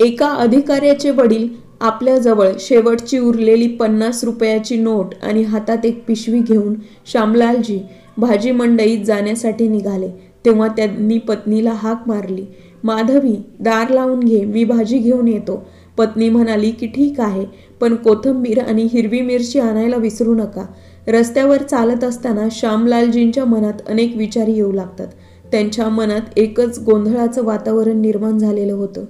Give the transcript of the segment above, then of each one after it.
एका अधिकाऱ्याचे वडील आपल्याजवळ शेवटची उरलेली 50 रुपयाची नोट आणि हातात एक पिशवी घेऊन श्यामलालजी भाजी मंडईत जाण्यासाठी निघाले तेव्हा त्यांनी पत्नीला हाक मारली, माधवी, दार लावून घे, मी भाजी घेऊन येतो. पत्नी म्हणाली की ठीक आहे, पण कोथिंबीर आणि हिरवी मिरची आणायला विसरू नका. रस्त्यावर चालत असताना श्यामलालजींच्या मनात अनेक विचार येऊ लागतात. त्यांच्या मनात एकच गोंधळाचं वातावरण निर्माण झालेलं होतं.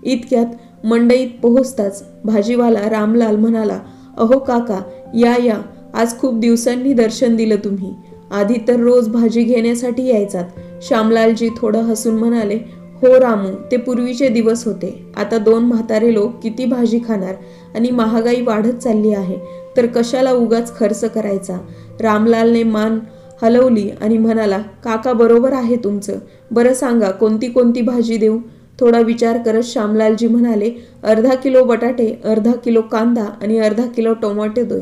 इतक्यात मंडईत पोहोचताच भाजीवाला रामलाल म्हणाला, अहो काका, या या, आज खूप दिवसांनी दर्शन दिलं तुम्ही. आधी तर रोज भाजी घेण्यासाठी यायचात. श्यामलालजी थोडं हसून म्हणाले, हो रामू, ते पूर्वीचे दिवस होते. आता 2 म्हातारे लोक किती भाजी खाणार आणि महागाई वाढत चालली आहे, तर कशाला उगाच खर्च करायचा. रामलालने मान हलवली आणि म्हणाला, काका बरोबर आहे तुमचं. बरं सांगा, कोणती कोणती भाजी देऊ. थोडा विचार करत श्यामलालजी म्हणाले, अर्धा किलो बटाटे, अर्धा किलो कांदा आणि अर्धा किलो टोमॅटो दे.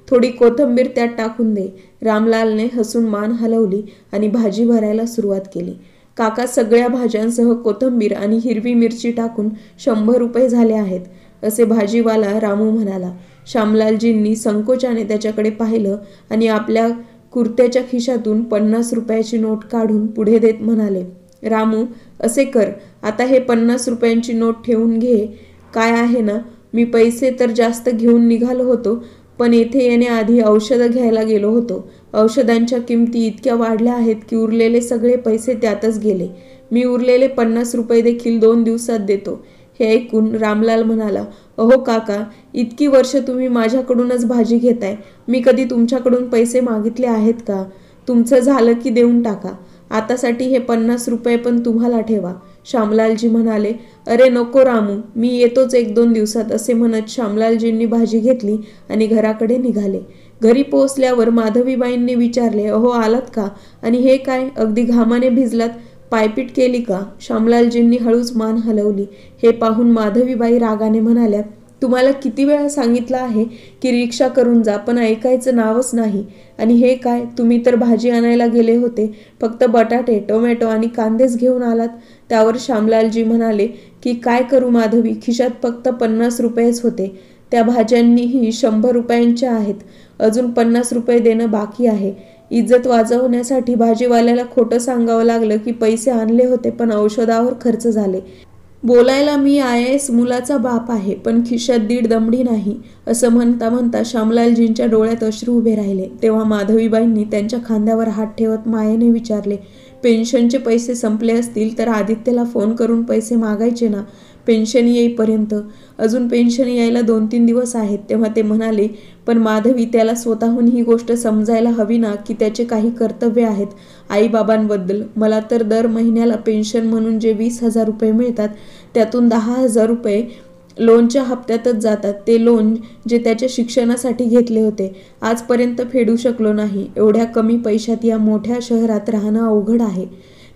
थोडी कोथिंबीर त्यात टाकून दे. रामलालने हसून मान हलवली आणि भाजी भरायला सुरुवात केली. काका, सगळ्या भाज्यांसह कोथिंबीर आणि हिरवी मिरची टाकून 100 रुपये झाले आहेत, असे भाजीवाला रामू म्हणाला. श्यामलालजींनी संकोचाने त्याच्याकडे पाहिलं आणि आपल्या कुर्त्याच्या खिशातून 50 रुपयाची नोट काढून पुढे देत म्हणाले, रामू, असे कर, आता हे 50 रुपयांची नोट ठेवून घे. काय आहे ना, मी पैसे तर जास्त घेऊन निघालो होतो, पण येथे येण्याआधी औषधं घ्यायला गेलो होतो. औषधांच्या किमती इतक्या वाढल्या आहेत की उरलेले सगळे पैसे त्यातच गेले. मी उरलेले 50 रुपये देखील 2 दिवसात देतो. हे ऐकून रामलाल म्हणाला, अहो काका, इतकी वर्ष तुम्ही माझ्याकडूनच भाजी घेताय. मी कधी तुमच्याकडून पैसे मागितले आहेत का? तुमचं झालं की देऊन टाका. आतासाठी हे 50 रुपये पण तुम्हाला ठेवा. श्यामलालजी म्हणाले, अरे नको रामू, मी येतोच 1-2 दिवसात, असे म्हणत श्यामलालजींनी भाजी घेतली आणि घराकडे निघाले. घरी पोहोचल्यावर माधवीबाईंनी विचारले, अहो आलात का? आणि हे काय, अगदी घामाने भिजलात, पायपीट केली का? श्यामलालजींनी हळूच मान हलवली. हे पाहून माधवीबाई रागाने म्हणाल्या, तुम्हाला किती वेळा सांगितलं आहे की रिक्षा करून जा, पण ऐकायचं नावच नाही. आणि हे काय, तुम्ही तर भाजी आणायला गेले होते, फक्त बटाटे, टोमॅटो आणि कांदेच घेऊन आलात. त्यावर श्यामलालजी म्हणाले की काय करू माधवी, खिशात फक्त 50 रुपयेच होते. त्या भाज्यांनीही 100 रुपयांच्या आहेत. अजून 50 रुपये देणं बाकी आहे. इज्जत वाचवण्यासाठी भाजीवाल्याला खोटं सांगावं लागलं की पैसे आणले होते, पण औषधावर खर्च झाले. बोलायला मी IAS मुलाचा बाप आहे, पण खिशात 1.5 दमडी नाही. असं म्हणता म्हणता श्यामलालजींच्या डोळ्यात अश्रू उभे राहिले. तेव्हा माधवीबाईंनी त्यांच्या खांद्यावर हात ठेवत मायेने विचारले, पेन्शनचे पैसे संपले असतील तर आदित्यला फोन करून पैसे मागायचे ना, पेन्शन येईपर्यंत. अजून पेन्शन यायला 2-3 दिवस आहेत. तेव्हा ते म्हणाले, पण माधवी, त्याला स्वतःहून ही गोष्ट समजायला हवी ना की त्याचे काही कर्तव्य आहेत आईबाबांबद्दल. मला तर दर महिन्याला पेन्शन म्हणून जे 20,000 रुपये मिळतात, त्यातून 10,000 रुपये लोनच्या हप्त्यातच जातात. ते लोन जे त्याच्या शिक्षणासाठी घेतले होते, आजपर्यंत फेडू शकलो नाही. एवढ्या कमी पैशात या मोठ्या शहरात राहणं अवघड आहे.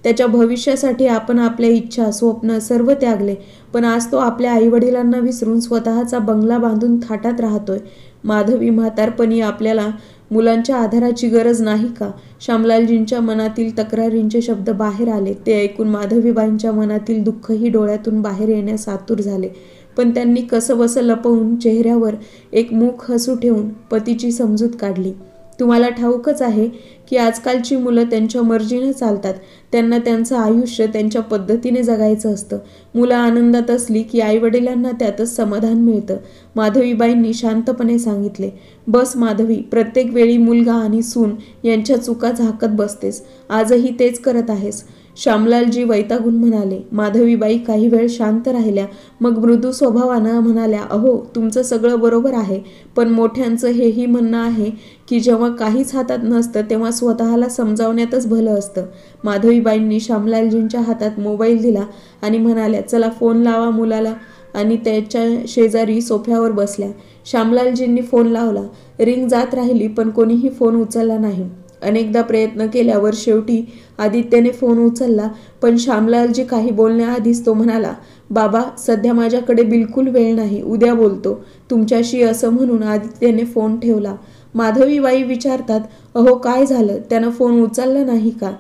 त्याच्या भविष्यासाठी आपण आपल्या इच्छा, स्वप्न सर्व त्यागले, पण आज तो आपल्या आईवडिलांना विसरून स्वतःचा बंगला बांधून थाटात राहतोय. माधवी, म्हातारपणी आपल्याला मुलांच्या आधाराची गरज नाही का? श्यामलालजींच्या मनातील तक्रारींचे शब्द बाहेर आले. ते ऐकून माधवीबाईंच्या मनातील दुःखही डोळ्यातून बाहेर येण्यास आतुर झाले. पण त्यांनी कसंबसं लपवून चेहऱ्यावर एक मूक हसू ठेवून पतीची समजूत काढली. तुम्हाला ठाऊकच आहे की आजकालची मुलं त्यांच्या मर्जीने चालतात. त्यांना त्यांचं आयुष्य त्यांच्या पद्धतीने जगायचं असतं. मुलं आनंदात असली की आईवडिलांना त्यातच समाधान मिळतं. माधवीबाईंनी शांतपणे सांगितले, बस माधवी, प्रत्येक वेळी मुलगा आणि सून यांच्या चुका झाकत बसतेस. आजही तेच करत आहेस. श्यामलालजी वैतागून म्हणाले. माधवीबाई काही वेळ शांत राहिल्या, मग मृदू स्वभावानं म्हणाल्या, अहो, तुमचं सगळं बरोबर आहे, पण मोठ्यांचं हेही म्हणणं आहे की जेव्हा काहीच हातात नसतं तेव्हा स्वतःला समजावण्यातच भलं असतं. माधवीबाईंनी श्यामलालजींच्या हातात मोबाईल दिला आणि म्हणाल्या, चला फोन लावा मुलाला, आणि त्याच्या शेजारी सोफ्यावर बसल्या. श्यामलालजींनी फोन लावला. रिंग जात राहिली, पण कोणीही फोन उचलला नाही. अनेकदा प्रयत्न केल्यावर शेवटी आदित्यने फोन उचलला, पण श्यामलालजी काही बोलण्याआधीच तो म्हणाला, बाबा, सध्या माझ्याकडे बिलकुल वेळ नाही, उद्या बोलतो तुमच्याशी, असं म्हणून आदित्यने फोन ठेवला. माधवीबाई विचारतात, अहो काय झालं, त्यानं फोन उचलला नाही का?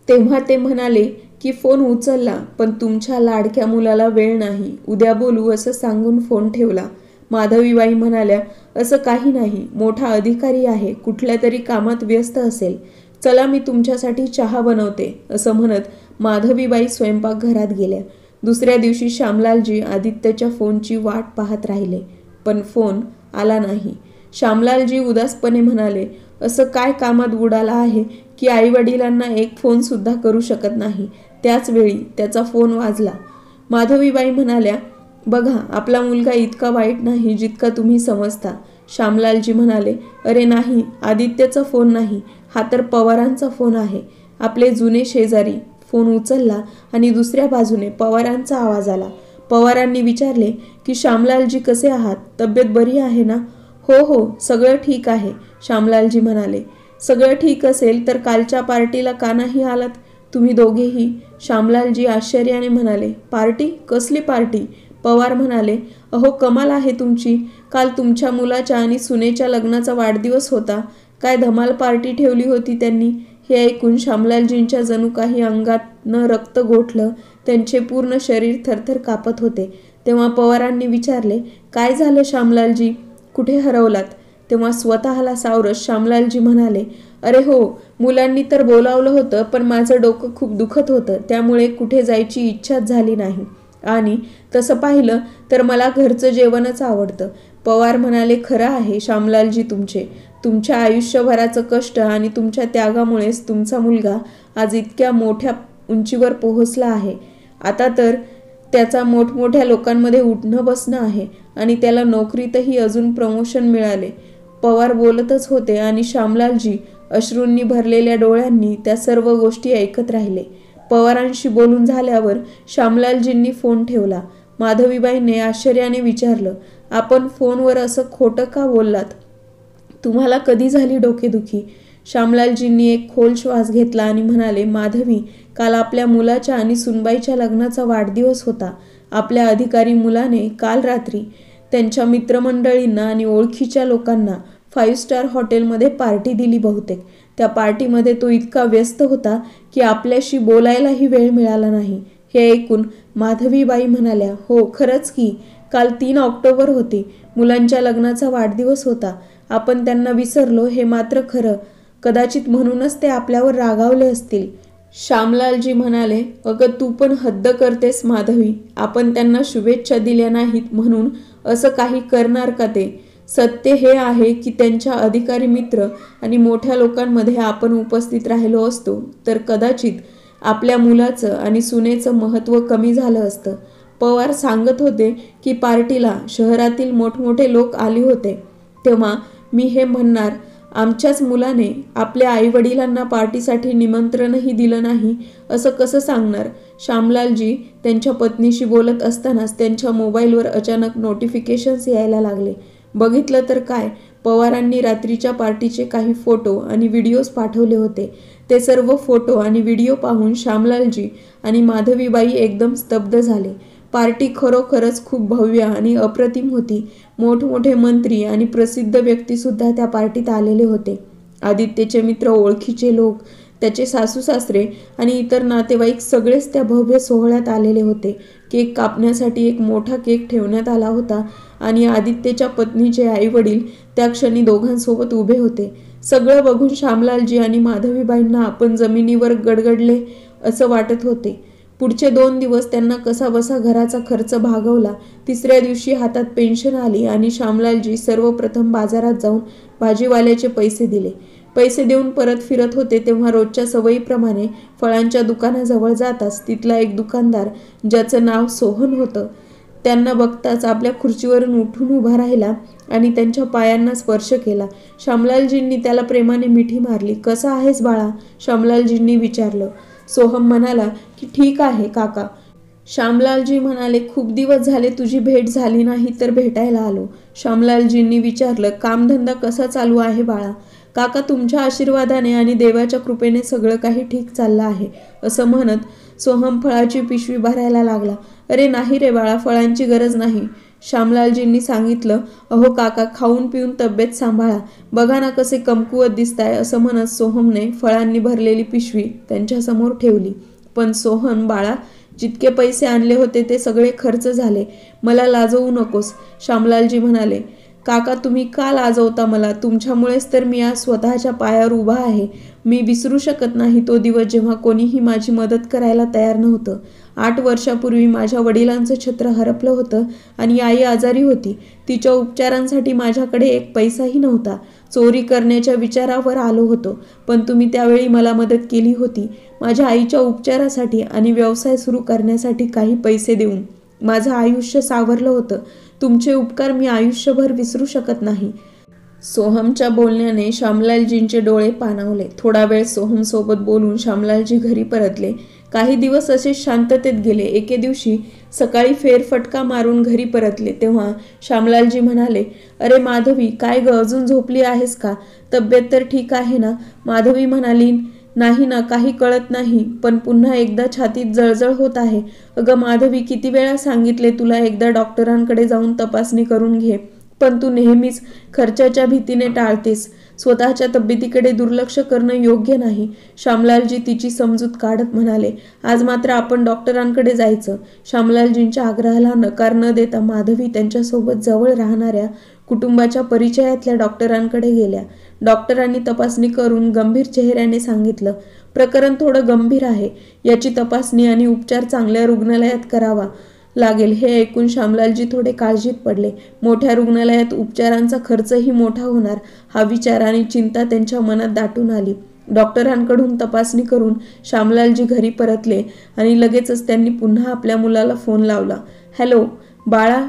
तेव्हा ते म्हणाले की फोन उचलला, पण तुमच्या लाडक्या मुलाला वेळ नाही, उद्या बोलू असं सांगून फोन ठेवला. माधवीबाई म्हणाल्या, असं काही नाही, मोठा अधिकारी आहे, कुठल्या तरी कामात व्यस्त असेल. चला मी तुमच्यासाठी चहा बनवते, असं म्हणत माधवीबाई स्वयंपाकघरात गेल्या. दुसऱ्या दिवशी श्यामलालजी आदित्यच्या फोनची वाट पाहत राहिले, पण फोन आला नाही. श्यामलालजी उदासपणे म्हणाले, असं काय कामात बुडाला आहे की आईवडिलांना एक फोन सुद्धा करू शकत नाही. त्याच वेळी त्याचा फोन वाजला. माधवीबाई म्हणाल्या, बघा, आपला मुलगा इतका वाईट नाही जितका तुम्ही समजता. श्यामलालजी म्हणाले, अरे नाही, आदित्यचा फोन नाही, हा तर पवारांचा फोन आहे, आपले जुने शेजारी. फोन उचलला आणि दुसऱ्या बाजूने पवारांचा आवाज आला. पवारांनी विचारले की श्यामलालजी कसे आहात, तब्येत बरी आहे ना? हो हो, सगळं ठीक आहे, श्यामलालजी म्हणाले. सगळं ठीक असेल तर कालच्या पार्टीला का नाही आलात तुम्ही दोघेही? श्यामलालजी आश्चर्याने म्हणाले, पार्टी? कसली पार्टी? पवार म्हणाले, अहो कमाल आहे तुमची, काल तुमच्या मुलाच्या आणि सुनेच्या लग्नाचा वाढदिवस होता, काय धमाल पार्टी ठेवली होती त्यांनी. हे ऐकून श्यामलालजींच्या जणू काही अंगात न रक्त गोठलं, त्यांचे पूर्ण शरीर थरथर कापत होते. तेव्हा पवारांनी विचारले, काय झालं श्यामलालजी, कुठे हरवलात? तेव्हा स्वतःला सावरत श्यामलालजी म्हणाले, अरे हो, मुलांनी तर बोलावलं होतं, पण माझं डोकं खूप दुखत होतं, त्यामुळे कुठे जायची इच्छाच झाली नाही. आणि तसं पाहिलं तर मला घरचं जेवणच आवडतं. पवार म्हणाले, खरं आहे श्यामलालजी, तुमच्या आयुष्यभराचं कष्ट आणि तुमच्या त्यागामुळेच तुमचा मुलगा आज इतक्या मोठ्या उंचीवर पोहोचला आहे. आता तर त्याचा मोठमोठ्या लोकांमध्ये उठणं बसणं आहे आणि त्याला नोकरीतही अजून प्रमोशन मिळाले. पवार बोलतच होते आणि श्यामलालजी अश्रूंनी भरलेल्या डोळ्यांनी त्या सर्व गोष्टी ऐकत राहिले. पवारांशी बोलून झाल्यावर श्यामलालजींनी फोन ठेवला. माधवीबाईंनी आश्चर्याने विचारलं, आपण फोनवर असं खोटं का बोललात? तुम्हाला कधी झाली डोकेदुखी? श्यामलालजींनी एक खोल श्वास घेतला आणि म्हणाले, माधवी, काल आपल्या मुलाच्या आणि सुनबाईच्या लग्नाचा वाढदिवस होता. आपल्या अधिकारी मुलाने काल रात्री त्यांच्या मित्रमंडळींना आणि ओळखीच्या लोकांना 5 स्टार हॉटेलमध्ये पार्टी दिली बहुतेक. त्या पार्टीमध्ये तो इतका व्यस्त होता की आपल्याशी बोलायलाही वेळ मिळाला नाही. हे ऐकून माधवीबाई म्हणाल्या, हो खरंच की, काल 3 ऑक्टोबर होती, मुलांच्या लग्नाचा वाढदिवस होता. आपण त्यांना विसरलो हे मात्र खरं. कदाचित म्हणूनच ते आपल्यावर रागावले असतील. श्यामलालजी म्हणाले, अगं तू पण हद्द करतेस माधवी, आपण त्यांना शुभेच्छा दिल्या नाहीत म्हणून असं काही करणार का ते? सत्य हे आहे की त्यांच्या अधिकारी मित्र आणि मोठ्या लोकांमध्ये आपण उपस्थित राहिलो असतो तर कदाचित आपल्या मुलाचं आणि सुनेचं महत्त्व कमी झालं असतं. पवार सांगत होते की पार्टीला शहरातील मोठमोठे लोक आले होते. तेव्हा मी हे म्हणणार, आमच्याच मुलाने आपल्या आईवडिलांना पार्टीसाठी निमंत्रणही दिलं नाही असं कसं सांगणार? श्यामलालजी त्यांच्या पत्नीशी बोलत असतानाच त्यांच्या मोबाईलवर अचानक नोटिफिकेशन्स यायला लागले. बघितलं तर काय, पवारांनी रात्रीच्या पार्टीचे काही फोटो आणि व्हिडिओज पाठवले होते. ते सर्व फोटो आणि व्हिडिओ पाहून श्यामलालजी आणि माधवीबाई एकदम स्तब्ध झाले. पार्टी खरोखरच खूप भव्य आणि अप्रतिम होती. मोठमोठे मंत्री आणि प्रसिद्ध व्यक्तीसुद्धा त्या पार्टीत आलेले होते. आदित्यचे मित्र, ओळखीचे लोक, त्याचे सासू सासरे आणि इतर नातेवाईक सगळेच त्या भव्य सोहळ्यात आलेले होते. केक कापण्यासाठी एक मोठा केक ठेवण्यात आला होता आणि आदित्यच्या पत्नीचे आईवडील त्या क्षणी दोघांसोबत उभे होते. सगळं बघून श्यामलालजी आणि माधवीबाईंना आपण जमिनीवर गडगडले असं वाटत होते. पुढचे 2 दिवस त्यांना कसाबसा घराचा खर्च भागवला. तिसऱ्या दिवशी हातात पेन्शन आली आणि श्यामलालजी सर्वप्रथम बाजारात जाऊन भाजीवाल्याचे पैसे दिले. पैसे देऊन परत फिरत होते तेव्हा रोजच्या सवयीप्रमाणे फळांच्या दुकानाजवळ जाताच तिथला एक दुकानदार, ज्याचं नाव सोहन होतं, त्यांना बघताच आपल्या खुर्चीवरून उठून उभा राहिला आणि त्यांच्या पायांना स्पर्श केला. श्यामलालजींनी त्याला प्रेमाने मिठी मारली. कसा आहेस बाळा? श्यामलालजींनी विचारलं. सोहम म्हणाला की ठीक आहे काका. श्यामलालजी म्हणाले, खूप दिवस झाले तुझी भेट झाली नाही तर भेटायला आलो. श्यामलालजींनी विचारलं, कामधंदा कसा चालू आहे बाळा? काका, तुमच्या आशीर्वादाने आणि देवाच्या कृपेने सगळं काही ठीक चाललं आहे, असं म्हणत सोहम फळाची पिशवी भरायला लागला. अरे नाही रे बाळा, फळांची गरज नाही, श्यामलालजींनी सांगितलं. अहो काका, खाऊन पिऊन तब्येत सांभाळा, बघा ना कसे कमकुवत दिसताय, असं म्हणत सोहमने फळांनी भरलेली पिशवी त्यांच्यासमोर ठेवली. पण सोहम बाळा, जितके पैसे आणले होते ते सगळे खर्च झाले. मला लाजवू नकोस. श्यामलालजी म्हणाले. काका, तुम्ही का लाजवता मला? तुमच्यामुळेच तर मी आज स्वतःच्या पायावर उभा आहे. मी विसरू शकत नाही तो दिवस जेव्हा कोणीही माझी मदत करायला तयार नव्हतं. 8 वर्षापूर्वी माझ्या वडिलांचं छत्र हरपलं होतं आणि आई आजारी होती. तिच्या उपचारांसाठी माझ्याकडे एक पैसाही नव्हता. चोरी करण्याच्या विचारावर आलो होतो, पण तुम्ही त्यावेळी मला मदत केली होती. माझ्या आईच्या उपचारासाठी आणि व्यवसाय सुरू करण्यासाठी काही पैसे देऊन माझं आयुष्य सावरलं होतं. तुमचे उपकार मी आयुष्यभर विसरू शकत नाही. सोहमच्या बोलण्याने श्यामलालजींचे डोळे पाणावले. थोडा वेळ सोहमसोबत बोलून श्यामलालजी घरी परतले. काही दिवस असे शांततेत गेले. एके दिवशी सकाळी फेरफटका मारून घरी परतले तेव्हा श्यामलालजी म्हणाले, अरे माधवी, काय ग, अजून झोपली आहेस का? तब्येत तर ठीक आहे ना? माधवी म्हणाली, नाही ना, काही कळत नाही, पण पुन्हा एकदा छातीत जळजळ होत आहे. अगं माधवी, किती वेळा सांगितले तुला एकदा डॉक्टरांकडे जाऊन तपासणी करून घे, पण तू नेहमीच खर्चाच्या भीतीने टाळतेस. स्वतःच्या तब्येतीकडे दुर्लक्ष करणं योग्य नाही. श्यामलालजी तिची समजूत काढत म्हणाले, आज मात्र आपण डॉक्टरांकडे जायचं. श्यामलालजींच्या आग्रहाला नकार न देता माधवी त्यांच्यासोबत जवळ राहणाऱ्या कुटुंबाच्या परिचयातल्या डॉक्टरांकडे गेल्या. डॉक्टरांनी तपासणी करून गंभीर चेहऱ्याने सांगितलं, प्रकरण थोडं गंभीर आहे. याची तपासणी आणि उपचार चांगल्या रुग्णालयात करावा लागेल. हे ऐकून श्यामलालजी थोडे काळजीत पडले. मोठ्या रुग्णालयात उपचारांचा खर्चही मोठा होणार हा विचार आणि चिंता त्यांच्या मनात दाटून आली. डॉक्टरांकडून तपासणी करून श्यामलालजी घरी परतले आणि लगेचच त्यांनी पुन्हा आपल्या मुलाला फोन लावला. हॅलो बाळा.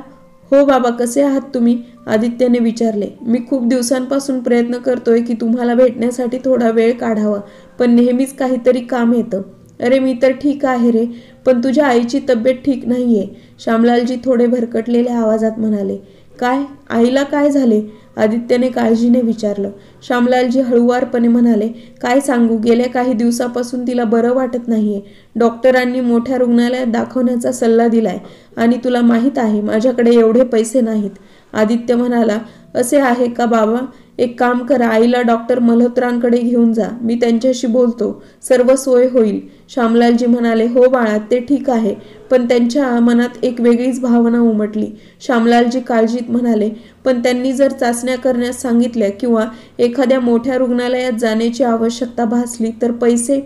हो बाबा, कसे आहात तुम्ही? आदित्यने विचारले. मी खूप दिवसांपासून प्रयत्न करतोय की तुम्हाला भेटण्यासाठी थोडा वेळ काढावा, पण नेहमीच काहीतरी काम येतं. अरे मी तर ठीक आहे रे, पण तुझ्या आईची तब्येत ठीक नाहीये. श्यामलालजी थोडे भरकटलेल्या आवाजात म्हणाले. काय? आईला काय झाले? आदित्यने काळजीने विचारलं. श्यामलालजी हळुवारपणे म्हणाले, काय सांगू, गेल्या काही दिवसापासून तिला बरं वाटत नाहीये. डॉक्टरांनी मोठ्या रुग्णालयात दाखवण्याचा सल्ला दिलाय आणि तुला माहीत आहे माझ्याकडे एवढे पैसे नाहीत. आदित्य म्हणाला, असे आहे का बाबा? एक काम करा, आईला डॉक्टर मल्होत्रांकडे घेऊन जा. मी त्यांच्याशी बोलतो, सर्व सोय होईल. श्यामलालजी म्हणाले, हो बाळा, ते ठीक आहे, पण त्यांच्या मनात एक वेगळीच भावना उमटली. श्यामलालजी काळजीत म्हणाले, पण त्यांनी जर चाचण्या करण्यास सांगितल्या किंवा एखाद्या मोठ्या रुग्णालयात जाण्याची आवश्यकता भासली तर पैसे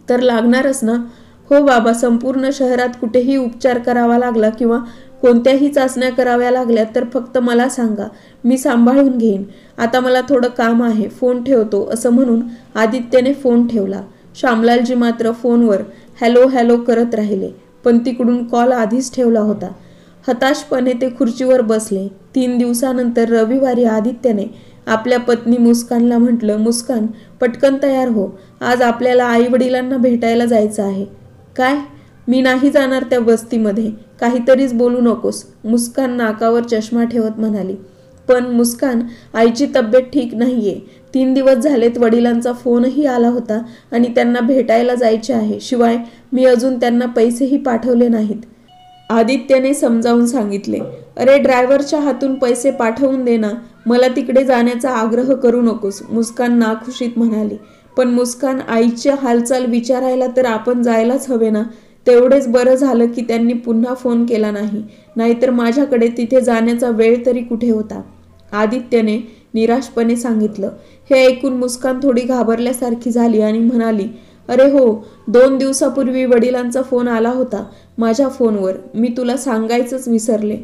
तर लागणारच ना? हो बाबा, संपूर्ण शहरात कुठेही उपचार करावा लागला किंवा कोणत्याही चाचण्या कराव्या लागल्या तर फक्त मला सांगा, मी सांभाळून घेईन. आता मला थोडं काम आहे, फोन ठेवतो, असं म्हणून आदित्यने फोन ठेवला. श्यामलालजी मात्र फोनवर हॅलो हॅलो करत राहिले, पण तिकडून कॉल आधीच ठेवला होता. हताशपणे ते खुर्चीवर बसले. 3 दिवसानंतर रविवारी आदित्यने आपल्या पत्नी मुस्कानला म्हटलं, मुस्कान, पटकन तयार हो, आज आपल्याला आई वडिलांना भेटायला जायचं आहे. काय? मी नाही जाणार त्या वस्तीमध्ये. काहीतरीच बोलू नकोस. मुस्कान नाकावर चष्मा ठेवत म्हणाली. पण मुस्कान, आईची तब्येत ठीक नाहीये. 3 दिवस झालेत. वडिलांचा फोनही आला होता आणि त्यांना भेटायला जायचे आहे. शिवाय मी अजून त्यांना पैसेही पाठवले नाहीत. आदित्यने समजावून सांगितले. अरे ड्रायव्हरच्या हातून पैसे पाठवून दे ना, मला तिकडे जाण्याचा आग्रह करू नकोस. मुस्कान नाखुशीत म्हणाली. पण मुस्कान, आईच्या हालचाल विचारायला तर आपण जायलाच हवे ना. तेवढेच बरं झालं की त्यांनी पुन्हा फोन केला नाही, नाहीतर माझ्याकडे तिथे जाण्याचा वेळ तरी कुठे होता, आदित्यने निराशपणे सांगितलं. हे ऐकून मुस्कान थोडी घाबरल्यासारखी झाली आणि म्हणाली, अरे हो, 2 दिवसापूर्वी वडिलांचा फोन आला होता माझ्या फोनवर. मी तुला सांगायचंच विसरले.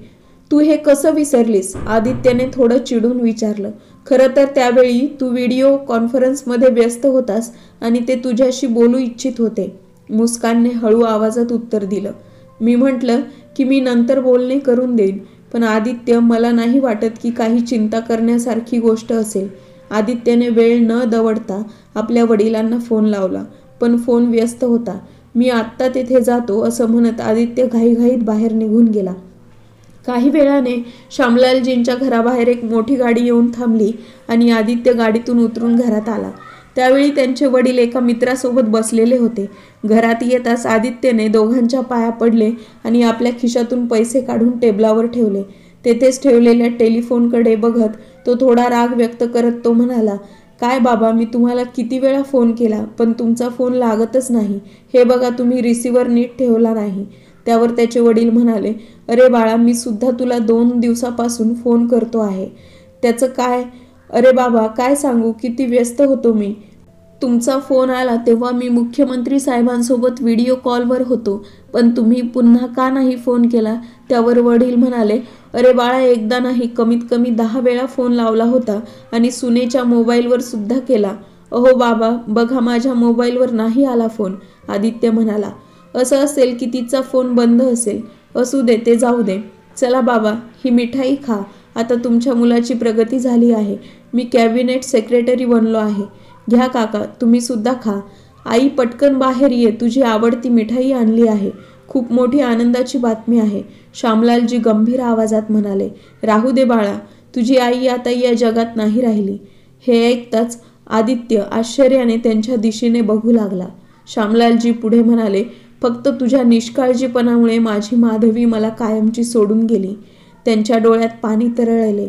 तू हे कसं विसरलीस? आदित्यने थोडं चिडून विचारलं. खरं तर त्यावेळी तू व्हिडिओ कॉन्फरन्समध्ये व्यस्त होतास आणि ते तुझ्याशी बोलू इच्छित होते. मुस्कानने हळू आवाजात उत्तर दिलं. मी म्हटलं की मी नंतर बोलणे करून देईन, पण आदित्य, मला नाही वाटत की काही चिंता करण्यासारखी गोष्ट असेल. आदित्यने वेळ न दवडता आपल्या वडिलांना फोन लावला, पण फोन व्यस्त होता. मी आत्ता तिथे जातो असं म्हणत आदित्य घाईघाईत बाहेर निघून गेला. काही वेळाने श्यामलालजींच्या घराबाहेर एक मोठी गाडी येऊन थांबली आणि आदित्य गाडीतून उतरून घरात आला. त्यावेळी त्यांचे वडील एका मित्रासोबत बसलेले होते. घरात येताच आदित्यने दोघांच्या पाया पडले आणि आपल्या खिशातून पैसे काढून टेबलावर ठेवले. तेथेच ठेवलेल्या टेलिफोनकडे बघत तो थोडा राग व्यक्त करत तो म्हणाला, काय बाबा, मी तुम्हाला किती वेळा फोन केला पण तुमचा फोन लागतच नाही. हे बघा, तुम्ही रिसिव्हर नीट ठेवला नाही. त्यावर त्याचे वडील म्हणाले, अरे बाळा, मी सुद्धा तुला 2 दिवसापासून फोन करतो आहे. त्याचं काय? अरे बाबा, काय सांगू, किती व्यस्त होतो मी. तुमचा फोन आला तेव्हा मी मुख्यमंत्री साहेबांसोबत व्हिडिओ कॉलवर होतो, पण तुम्ही पुन्हा का नाही फोन केला? त्यावर वडील म्हणाले, अरे बाळा, एकदा नाही, कमीत कमी 10 वेळा फोन लावला होता आणि सुनेच्या मोबाईलवर सुद्धा केला. अहो बाबा, बघा, माझ्या मोबाईलवर नाही आला फोन. आदित्य म्हणाला, असं असेल की तिचा फोन बंद असेल. असू दे, ते जाऊ दे. चला बाबा, ही मिठाई खा. आता तुमच्या मुलाची प्रगती झाली आहे. मी कॅबिनेट सेक्रेटरी बनलो आहे. घ्या काका, तुम्ही सुद्धा खा. आई, पटकन बाहेर ये, तुझी आवडती मिठाई आणली आहे. खूप मोठी आनंदाची बातमी आहे, श्यामलालजी गंभीर आवाजात म्हणाले. राहू दे बाळा, तुझी आई आता या जगात नाही राहिली. हे ऐकताच आदित्य आश्चर्याने त्यांच्या दिशेने बघू लागला. श्यामलालजी पुढे म्हणाले, फक्त तुझ्या निष्काळजीपणामुळे माझी माधवी मला कायमची सोडून गेली. त्यांच्या डोळ्यात पाणी तरळले.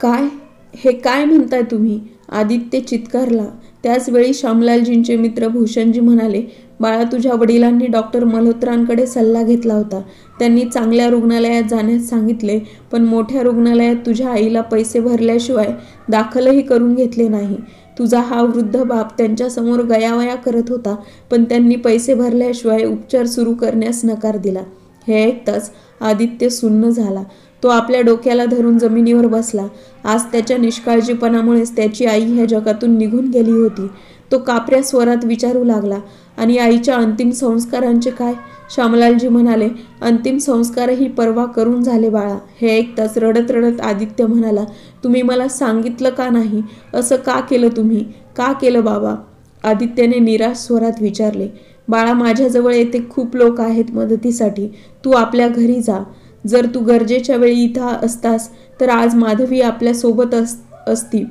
काय? हे काय म्हणताय तुम्ही? आदित्य चित्कारला. त्याचवेळी श्यामलालजींचे मित्र भूषणजी म्हणाले, बाळा, तुझ्या वडिलांनी डॉक्टर मल्होत्रांकडे सल्ला घेतला होता. त्यांनी चांगल्या रुग्णालयात जाण्यास सांगितले, पण मोठ्या रुग्णालयात तुझ्या आईला पैसे भरल्याशिवाय दाखलही करून घेतले नाही. तुझा हा वृद्ध बाप त्यांच्यासमोर गयावया करत होता, पण त्यांनी पैसे भरल्याशिवाय उपचार सुरू करण्यास नकार दिला. हे ऐकताच आदित्य सुन्न झाला. तो आपल्या डोक्याला धरून जमिनीवर बसला. आज त्याच्या निष्काळजीपणामुळेच त्याची आई ह्या जगातून निघून गेली होती. तो कापऱ्या स्वरात विचारू लागला, आणि आईच्या अंतिम संस्कारांचे काय? श्यामलालजी म्हणाले, अंतिम संस्कारही परवा करून झाले बाळा. हे ऐकताच रडत रडत आदित्य म्हणाला, तुम्ही मला सांगितलं का नाही? असं का केलं तुम्ही? का केलं बाबा? आदित्यने निराश स्वरात विचारले. बाळा, माझ्याजवळ येथे खूप लोक आहेत मदतीसाठी. तू आपल्या घरी जा. जर तू गरजेच्या वेळी इथं असतास तर आज माधवी आपल्या सोबत असती.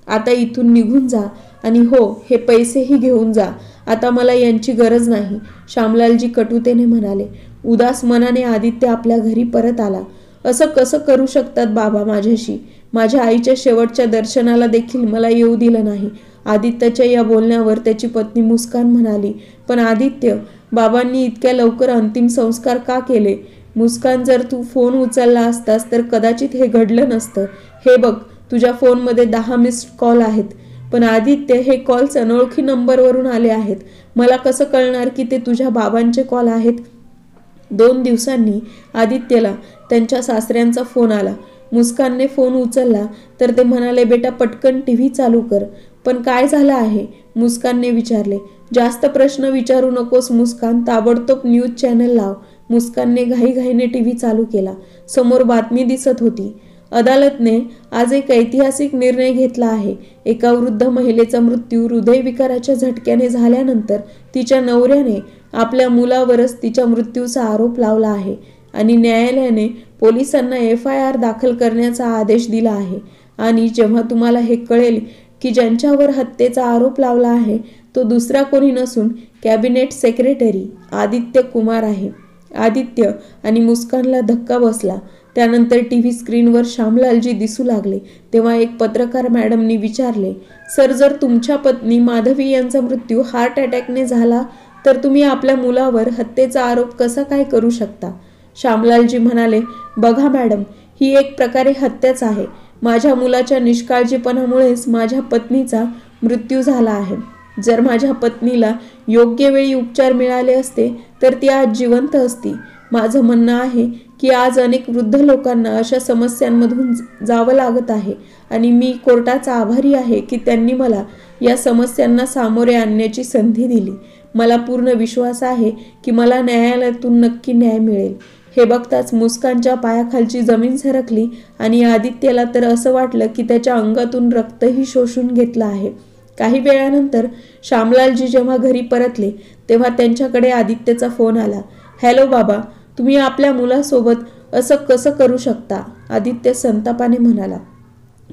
आता इथून निघून जा, आणि हो, हे पैसेही घेऊन जा. आता मला यांची गरज नाही, श्यामलालजी कटुतेने म्हणाले. उदास मनाने आदित्य आपल्या घरी परत आला. असं कसं करू शकतात बाबा माझ्याशी? माझ्या आईच्या शेवटच्या दर्शनाला देखील मला येऊ दिलं नाही. आदित्यच्या या बोलण्यावर त्याची पत्नी मुस्कान म्हणाली, पण आदित्य, बाबांनी इतक्या लवकर अंतिम संस्कार का केले? मुस्कान, जर तू फोन उचलला असतास तर कदाचित हे घडलं नसतं. हे बघ, तुझ्या फोनमध्ये 10 मिस्ड कॉल आहेत. पण आदित्य, हे कॉल्स अनोळखी नंबरवरून आले आहेत. मला कसं कळणार की ते तुझ्या बाबांचे कॉल आहेत? 2 दिवसांनी आदित्यला त्यांच्या सासऱ्यांचा फोन आला. मुस्कानने फोन उचलला तर ते म्हणाले, बेटा, पटकन टीव्ही चालू कर. पण काय झालं आहे? मुस्कानने विचारले. जास्त प्रश्न विचारू नकोस मुस्कान, ताबडतोब न्यूज चॅनल लाव. मुस्कानने घाईघाईने टीव्ही चालू केला. समोर बातमी दिसत होती. अदालतने आज एक ऐतिहासिक निर्णय घेतला आहे. एका वृद्ध महिलेचा मृत्यू हृदयविकाराच्या झटक्याने झाल्यानंतर तिच्या नवऱ्याने आपल्या मुलावरच तिच्या मृत्यूचा आरोप लावला आहे, आणि न्यायालयाने पोलिसांना FIR दाखल करण्याचा आदेश दिला आहे. आणि जेव्हा तुम्हाला हे कळेल की ज्यांच्यावर हत्येचा आरोप लावला आहे तो दुसरा कोणी नसून कॅबिनेट सेक्रेटरी आदित्य कुमार आहे. आदित्य आणि मुस्कानला धक्का बसला. त्यानंतर टीव्ही स्क्रीनवर श्यामलालजी दिसू लागले. तेव्हा एक पत्रकार मॅडमनी विचारले, सर, जर तुमच्या पत्नी माधवी यांचा मृत्यू हार्ट अटॅकने झाला तर तुम्ही आपल्या मुलावर हत्येचा आरोप कसा काय करू शकता? श्यामलालजी म्हणाले, बघा मॅडम, ही एक प्रकारे हत्याच आहे. माझ्या मुलाच्या निष्काळजीपणामुळेच माझ्या पत्नीचा मृत्यू झाला आहे. जर माझ्या पत्नीला योग्य वेळी उपचार मिळाले असते तर ती आज जिवंत असती. माझं म्हणणं आहे की आज अनेक वृद्ध लोकांना अशा समस्यांमधून जावं लागत आहे, आणि मी कोर्टाचा आभारी आहे की त्यांनी मला या समस्यांना सामोरे आणण्याची संधी दिली. मला पूर्ण विश्वास आहे की मला न्यायालयातून नक्की न्याय मिळेल. हे बघताच मुस्कानच्या पायाखालची जमीन सरकली, आणि आदित्यला तर असं वाटलं की त्याच्या अंगातून रक्तही शोषून घेतलं आहे. काही वेळानंतर श्यामलालजी जेव्हा घरी परतले तेव्हा त्यांच्याकडे आदित्यचा फोन आला. हॅलो बाबा, तुम्ही आपल्या मुलासोबत असं कसं करू शकता? आदित्य संतापाने म्हणाला.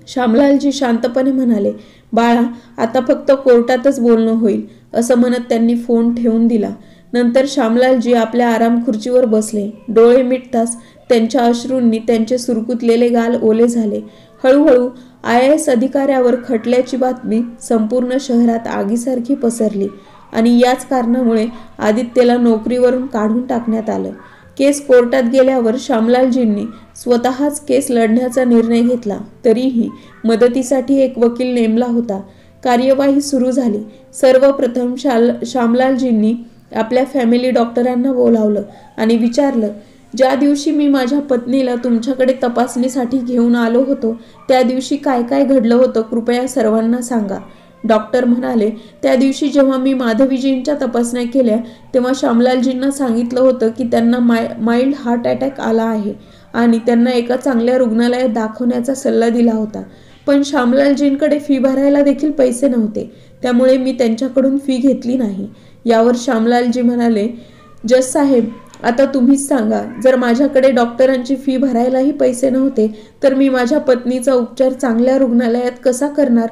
श्यामलालजी शांतपणे म्हणाले, बाळा, आता फक्त कोर्टातच बोलणं होईल. असं म्हणत त्यांनी फोन ठेवून दिला. नंतर श्यामलालजी आपल्या आराम खुर्चीवर बसले. डोळे मिटताच त्यांच्या अश्रूंनी त्यांचे सुरकुतलेले गाल ओले झाले. हळूहळू IAS अधिकाऱ्यावर खटल्याची बातमी संपूर्ण शहरात आगीसारखी पसरली आणि याच कारणामुळे आदित्यला नोकरीवरून काढून टाकण्यात आलं. केस कोर्टात गेल्यावर श्यामलालजींनी स्वतःच केस लढण्याचा निर्णय घेतला. तरीही मदतीसाठी एक वकील नेमला होता. कार्यवाही सुरू झाली. सर्वप्रथम श्यामलालजींनी आपल्या फॅमिली डॉक्टरांना बोलावलं आणि विचारलं, ज्या दिवशी मी माझ्या पत्नीला तुमच्याकडे तपासणीसाठी घेऊन आलो होतो त्या दिवशी काय काय घडलं होतं, कृपया सर्वांना सांगा. डॉक्टर म्हणाले, त्या दिवशी जेव्हा मी माधवीजींच्या तपासण्या केल्या तेव्हा श्यामलालजींना सांगितलं होतं की त्यांना माइल्ड हार्ट अटॅक आला आहे आणि त्यांना एका चांगल्या रुग्णालयात दाखवण्याचा सल्ला दिला होता. पण श्यामलालजींकडे फी भरायला देखील पैसे नव्हते, त्यामुळे मी त्यांच्याकडून फी घेतली नाही. यावर श्यामलालजी म्हणाले, जज साहेब, आता तुम्हीच सांगा, जर माझ्याकडे डॉक्टरांची फी भरायलाही पैसे नव्हते तर मी माझ्या पत्नीचा उपचार चांगल्या रुग्णालयात कसा करणार.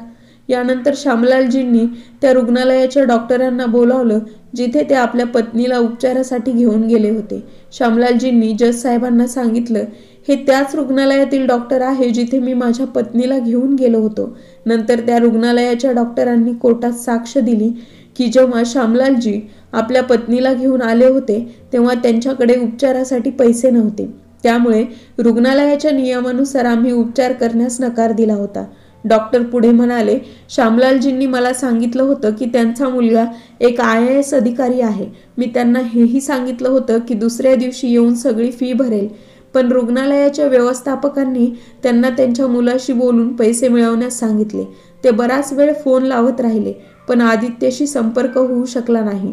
यानंतर श्यामलालजींनी त्या रुग्णालयाच्या डॉक्टरांना बोलावलं जिथे ते आपल्या पत्नीला उपचारासाठी घेऊन गेले होते. श्यामलालजींनी जज साहेबांना सांगितलं, हे त्याच रुग्णालयातील डॉक्टर आहे जिथे मी माझ्या पत्नीला घेऊन गेलो होतो. नंतर त्या रुग्णालयाच्या डॉक्टरांनी कोर्टात साक्ष दिली की जेव्हा श्यामलालजी आपल्या पत्नीला घेऊन आले होते तेव्हा त्यांच्याकडे उपचारासाठी पैसे नव्हते, त्यामुळे रुग्णालयाच्या नियमानुसार आम्ही उपचार करण्यास नकार दिला होता. डॉक्टर पुढे म्हणाले, श्यामलालजींनी मला सांगितलं होतं की त्यांचा मुलगा एक IAS अधिकारी आहे. मी त्यांना हेही सांगितलं होतं की दुसऱ्या दिवशी येऊन सगळी फी भरेल, पण रुग्णालयाच्या व्यवस्थापकांनी त्यांना त्यांच्या मुलाशी बोलून पैसे मिळवण्यास सांगितले. ते बराच वेळ फोन लावत राहिले पण आदित्यशी संपर्क होऊ शकला नाही.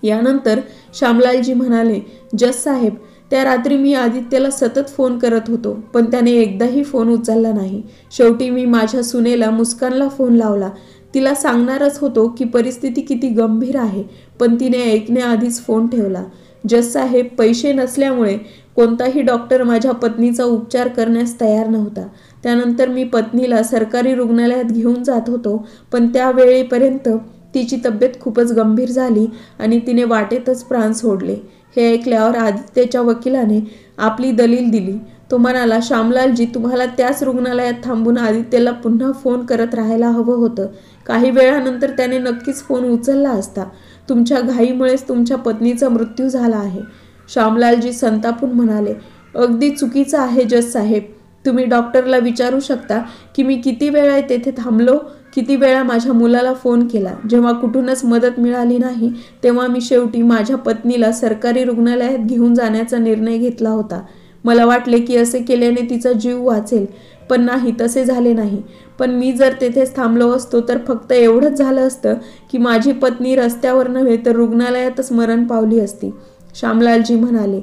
यानंतर श्यामलालजी म्हणाले, जज साहेब, त्या रात्री मी आदित्यला सतत फोन करत होतो पण त्याने एकदाही फोन उचलला नाही. शेवटी मी माझ्या सुनेला मुस्कानला फोन लावला. तिला सांगणारच होतो की परिस्थिती किती गंभीर आहे, पण तिने ऐकण्याआधीच फोन ठेवला. जज साहेब, पैसे नसल्यामुळे कोणताही डॉक्टर माझ्या पत्नीचा उपचार करण्यास तयार नव्हता. त्यानंतर मी पत्नीला सरकारी रुग्णालयात घेऊन जात होतो पण त्या वेळेपर्यंत तिची तब्येत खूपच गंभीर झाली आणि तिने वाटेतच प्राण सोडले. हे ऐकल्यावर आदित्यच्या वकिलाने आपली दलील दिली. तो म्हणाला, श्यामलालजी, तुम्हाला त्याच रुग्णालयात थांबून आदित्यला पुन्हा फोन करत राहायला हवं होतं. काही वेळानंतर त्याने नक्कीच फोन उचलला असता. तुमच्या घाईमुळेच तुमच्या पत्नीचा मृत्यू झाला आहे. श्यामलालजी संतापून म्हणाले, अगदी चुकीचं आहे जज साहेब. तुम्ही डॉक्टरला विचारू शकता की मी किती वेळा तेथे थांबलो, किती वेळा माझ्या मुलाला फोन केला. जेव्हा कुठूनच मदत मिळाली नाही तेव्हा मी शेवटी माझ्या पत्नीला सरकारी रुग्णालयात घेऊन जाण्याचा निर्णय घेतला होता. मला वाटले की असे केल्याने तिचा जीव वाचेल, पण नाही, तसे झाले नाही. पण मी जर तेथेच थांबलो असतो तर फक्त एवढंच झालं असतं की माझी पत्नी रस्त्यावर नव्हे तर रुग्णालयातच मरण पावली असती. श्यामलालजी म्हणाले.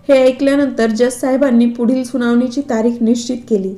हे ऐकल्यानंतर जज साहेबांनी पुढील सुनावणीची तारीख निश्चित केली.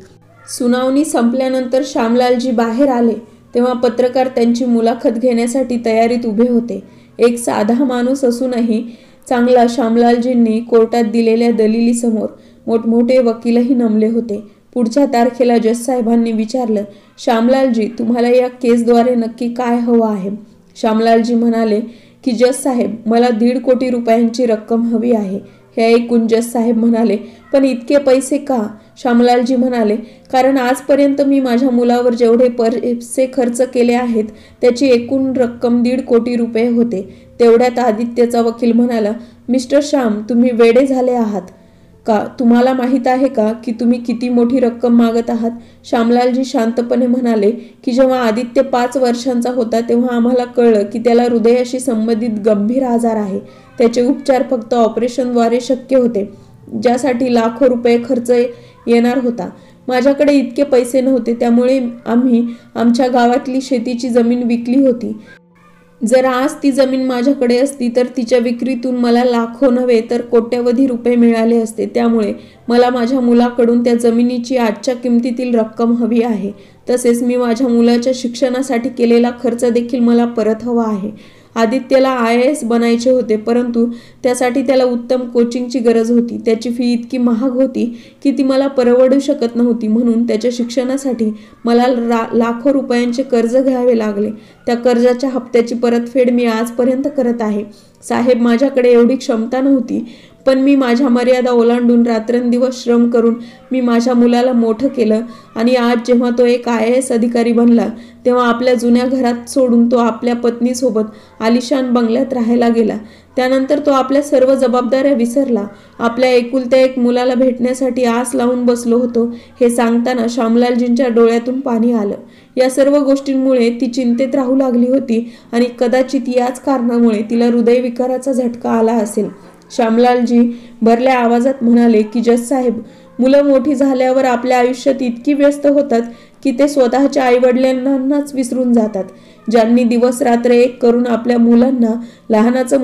सुनावणी संपल्यानंतर श्यामलालजी बाहेर आले तेव्हा पत्रकार त्यांची मुलाखत घेण्यासाठी तयारीत उभे होते. एक साधा माणूस असूनही चांगला श्यामलालजींनी कोर्टात दिलेल्या दलिलीसमोर मोठमोठे वकीलही नमले होते. पुढच्या तारखेला जज साहेबांनी विचारलं, श्यामलालजी, तुम्हाला या केसद्वारे नक्की काय हवं आहे. श्यामलालजी म्हणाले की जज साहेब, मला 1.5 कोटी रुपयांची रक्कम हवी आहे. हे ऐकून जज साहेब म्हणाले, पण इतके पैसे का. श्यामलालजी म्हणाले, कारण आजपर्यंत मी माझ्या मुलावर जेवढे पैसे खर्च केले आहेत त्याची एकूण रक्कम 1.5 कोटी रुपये होते. तेवढ्यात आदित्यचा वकील म्हणाला, मिस्टर श्याम, तुम्ही वेडे झाले आहात का. तुम्हाला माहीत आहे का की तुम्ही किती मोठी रक्कम मागत आहात. श्यामलालजी शांतपणे म्हणाले की जेव्हा आदित्य 5 वर्षांचा होता तेव्हा आम्हाला कळलं की त्याला हृदयाशी संबंधित गंभीर आजार आहे. त्याचे उपचार फक्त ऑपरेशनद्वारे शक्य होते, ज्यासाठी लाखो रुपये खर्च येणार होता. माझ्याकडे इतके पैसे नव्हते, त्यामुळे आम्ही आमच्या गावातली शेतीची जमीन विकली होती. जर आज ती जमीन माझ्याकडे असती तर तिच्या विक्रीतून मला लाखो नव्हे तर कोट्यवधी रुपये मिळाले असते. त्यामुळे मला माझ्या मुलाकडून त्या जमिनीची आजच्या किमतीतील रक्कम हवी आहे. तसेच मी माझ्या मुलाच्या शिक्षणासाठी केलेला खर्च देखील मला परत हवा आहे. आदित्यला IAS बनायचे होते, परंतु त्यासाठी त्याला उत्तम कोचिंगची गरज होती. त्याची फी इतकी महाग होती की ती मला परवडू शकत नव्हती, म्हणून त्याच्या शिक्षणासाठी मला लाखो रुपयांचे कर्ज घ्यावे लागले. त्या कर्जाच्या हप्त्याची परतफेड मी आजपर्यंत करत आहे. साहेब, माझ्याकडे एवढी क्षमता नव्हती, पण मी माझ्या मर्यादा ओलांडून रात्रंदिवस श्रम करून मी माझ्या मुलाला मोठं केलं आणि आज जेव्हा तो एक IAS अधिकारी बनला तेव्हा आपल्या जुन्या घरात सोडून तो आपल्या पत्नीसोबत आलिशान बंगल्यात राहायला गेला. त्यानंतर तो आपल्या सर्व जबाबदाऱ्या विसरला. आपल्या एकुलत्या एक मुलाला भेटण्यासाठी आस लावून बसलो होतो. हे सांगताना श्यामलालजींच्या डोळ्यातून पाणी आलं. या सर्व गोष्टींमुळे ती चिंतेत राहू लागली होती आणि कदाचित याच कारणामुळे तिला हृदयविकाराचा झटका आला असेल. श्यामलालजी भरल्या आवाजात म्हणाले की जज साहेब, मुलं मोठी झाल्यावर आपल्या आयुष्यात इतकी व्यस्त होतात की ते स्वतःच्या आईवडिलांनाच विसरून जातात. ज्यांनी दिवस रात्र एक करून आपल्या मुलांना लहानाचं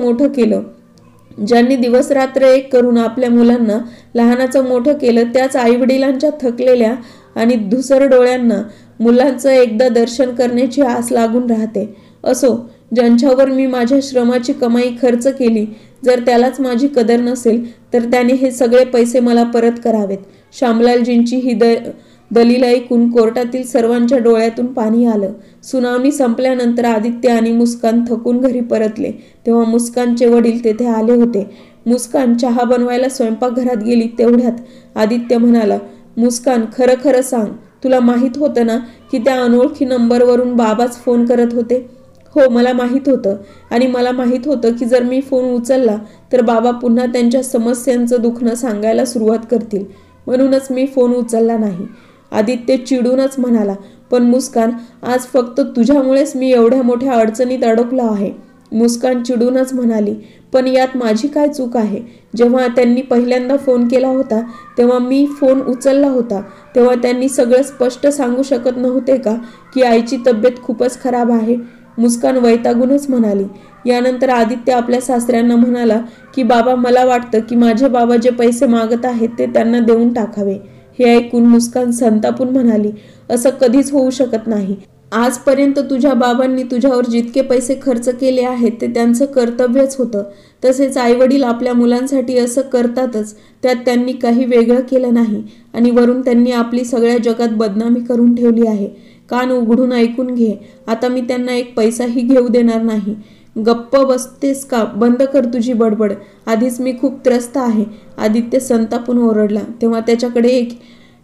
मोठं केलं त्याच आईवडिलांच्या थकलेल्या आणि धुसर डोळ्यांना मुलांचं एकदा दर्शन करण्याची आस लागून राहते. असो, ज्यांच्यावर मी माझ्या श्रमाची कमाई खर्च केली, जर त्यालाच माझी कदर नसेल तर त्याने हे सगळे पैसे मला परत करावेत. श्यामलालजींची ही दलील ऐकून कोर्टातील सर्वांच्या डोळ्यातून पाणी आलं. सुनावणी संपल्यानंतर आदित्य आणि मुस्कान थकून घरी परतले तेव्हा मुस्कानचे वडील तेथे आले होते. मुस्कान चहा बनवायला स्वयंपाकघरात गेली तेवढ्यात आदित्य म्हणाला, मुस्कान, खरं खरं सांग, तुला माहीत होतं ना की त्या अनोळखी नंबरवरून बाबाच फोन करत होते? हो, मला माहीत होतं आणि मला माहीत होतं की जर मी फोन उचलला तर बाबा पुन्हा त्यांच्या समस्यांचं दुखणं सांगायला सुरुवात करतील. म्हणूनच मी फोन उचलला नाही. आदित्य चिडूनच म्हणाला, पण मुस्कान, आज फक्त तुझ्यामुळेच मी एवढ्या मोठ्या अडचणीत अडकलो आहे. मुस्कान चिडूनच म्हणाली, पण यात माझी काय चूक आहे? जेव्हा त्यांनी पहिल्यांदा फोन केला होता तेव्हा मी फोन उचलला होता. तेव्हा त्यांनी सगळं स्पष्ट सांगू शकत नव्हते का की आईची तब्येत खूपच खराब आहे? मुस्कान वैतागूनच म्हणाली. यानंतर आदित्य आपल्या सासऱ्यांना म्हणाला की बाबा, मला वाटतं की माझे बाबा जे पैसे मागत आहेत ते त्यांना देऊन टाकावे. हे ऐकून मुस्कान संतापून म्हणाली, असं कधीच होऊ शकत नाही. आजपर्यंत तुझ्या बाबांनी तुझ्यावर जितके पैसे खर्च केले आहेत ते त्यांचं कर्तव्यच होतं. तसेच आईवडील आपल्या मुलांसाठी असं करतातच, त्यात त्यांनी काही वेगळं केलं नाही आणि वरून त्यांनी आपली सगळ्या जगात बदनामी करून ठेवली आहे. कान उघडून ऐकून घे, आता मी त्यांना एक पैसाही घेऊ देणार नाही. गप्प बसतेस का? बंद कर तुझी बडबड. आधीच मी खूप त्रस्त आहे. आदित्य संतापून ओरडला. तेव्हा त्याच्याकडे एक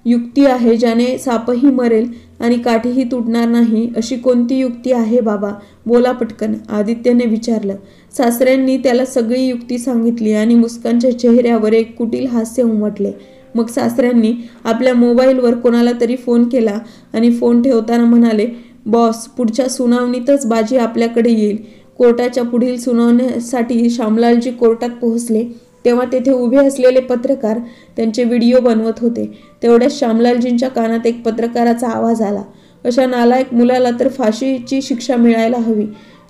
युक्ती आहे ज्याने सापही मरेल आणि काठीही तुटणार नाही. अशी कोणती युक्ती आहे बाबा? बोला पटकन, आदित्यने विचारलं. सासऱ्यांनी त्याला सगळी युक्ती सांगितली आणि मुस्कानच्या चेहऱ्यावर एक कुटील हास्य उमटले. मग सासऱ्यांनी आपल्या मोबाईलवर कोणाला तरी फोन केला आणि फोन ठेवताना म्हणाले, बॉस, पुढच्या सुनावणीतच बाजी आपल्याकडे येईल. कोर्टाच्या पुढील सुनावणीसाठी श्यामलालजी कोर्टात पोहोचले तेव्हा तेथे उभे असलेले पत्रकार त्यांचे व्हिडिओ बनवत होते. तेवढ्यात श्यामलालजींच्या कानात एक पत्रकाराचा आवाज आला, अशा नालायक मुलाला तर फाशीची शिक्षा मिळायला हवी,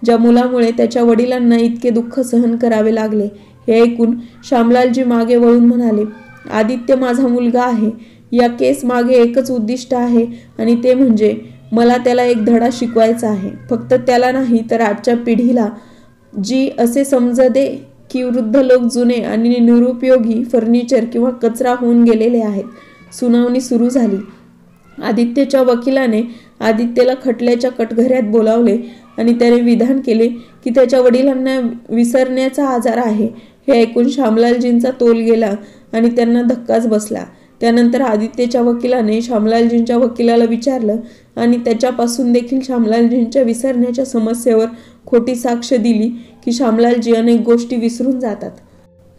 ज्या मुलामुळे त्याच्या वडिलांना इतके दुःख सहन करावे लागले. हे ऐकून श्यामलालजी मागे वळून म्हणाले, आदित्य माझा मुलगा आहे. या केस मागे एकच उद्दिष्ट आहे आणि ते म्हणजे मला त्याला एक धडा शिकवायचा आहे. फक्त त्याला नाही तर आजच्या पिढीला, जी असे समजते की वृद्ध लोक जुने आणि निरुपयोगी फर्निचर किंवा कचरा होऊन गेलेले आहेत. सुनावणी सुरू झाली. आदित्यच्या वकिलाने आदित्यला खटल्याच्या कटघऱ्यात बोलावले आणि त्याने विधान केले की त्याच्या वडिलांना विसरण्याचा आजार आहे. हे ऐकून श्यामलालजींचा तोल गेला आणि त्यांना धक्काच बसला. त्यानंतर आदित्यच्या वकिलाने श्यामलालजींच्या वकिलाला विचारलं आणि त्याच्यापासून देखील श्यामलालजींच्या विसरण्याच्या समस्येवर खोटी साक्ष दिली की श्यामलालजी अनेक गोष्टी विसरून जातात.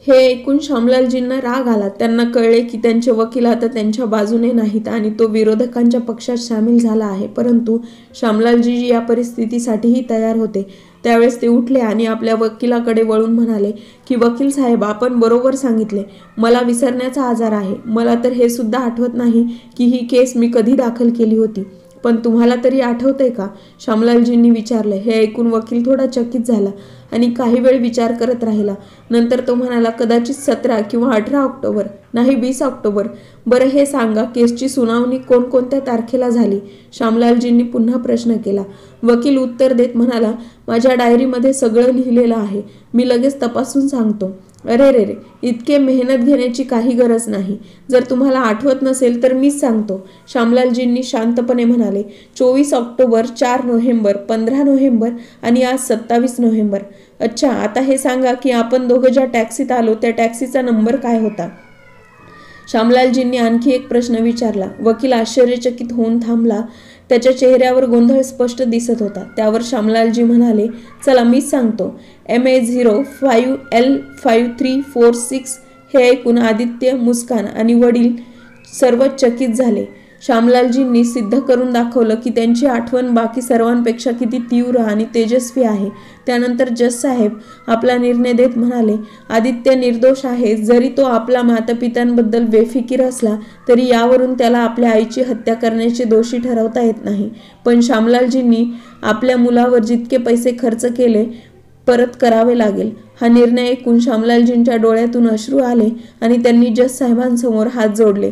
हे ऐकून श्यामलालजींना राग आला. त्यांना कळले की त्यांचे वकील आता त्यांच्या बाजूने नाहीत आणि तो विरोधकांच्या पक्षात सामील झाला आहे. परंतु श्यामलालजी या परिस्थितीसाठीही तयार होते. त्यावेळेस ते उठले आणि आपल्या वकिलाकडे वळून म्हणाले की वकील साहेब, आपण बरोबर सांगितले. मला विसरण्याचा आजार आहे. मला तर हे सुद्धा आठवत नाही की ही केस मी कधी दाखल केली होती. पण तुम्हाला तरी आठवतंय का? श्यामलालजींनी विचारले. हे ऐकून वकील थोडा चकित झाला आणि काही वेळ विचार करत राहिला. नंतर तो म्हणाला, कदाचित 17 किंवा 18 ऑक्टोबर, नाही 20 ऑक्टोबर. बरं, हे सांगा, केसची सुनावणी कोणकोणत्या तारखेला झाली? श्यामलालजींनी पुन्हा प्रश्न केला. वकील उत्तर देत म्हणाला, माझ्या डायरीमध्ये सगळं लिहिलेलं आहे. मी लगेच तपासून सांगतो. अरे रे रे, इतके मेहनत घेण्याची काही गरज नाही. जर तुम्हाला आठवत नसेल तर मीच सांगतो, श्यामलालजींनी शांतपणे म्हणाले. 24 ऑक्टोबर, 4 नोव्हेंबर, 15 नोव्हेंबर आणि आज 27 नोव्हेंबर. अच्छा, आता हे सांगा की आपण दोघं ज्या टॅक्सीत आलो त्या टॅक्सीचा नंबर काय होता? श्यामलालजींनी आणखी एक प्रश्न विचारला. वकील आश्चर्यचकित होऊन थांबला. त्याच्या चेहऱ्यावर गोंधळ स्पष्ट दिसत होता. त्यावर श्यामलालजी म्हणाले, चला मीच सांगतो, MA05L5346. हे ऐकून आदित्य, मुस्कान आणि वडील सर्व चकित झाले. श्यामलालजींनी सिद्ध करून दाखवलं की त्यांची आठवण बाकी सर्वांपेक्षा किती तीव्र आणि तेजस्वी आहे. त्यानंतर जज साहेब आपला निर्णय देत म्हणाले, आदित्य निर्दोष आहे. जरी तो आपला मातापित्यांबद्दल बेफिकीर असला तरी यावरून त्याला आपल्या आईची हत्या करण्याचे दोषी ठरवता येत नाही. पण श्यामलालजींनी आपल्या मुलावर जितके पैसे खर्च केले परत करावे लागेल. हा निर्णय ऐकून श्यामलालजींच्या डोळ्यातून अश्रू आले आणि त्यांनी जज साहेबांसमोर हात जोडले.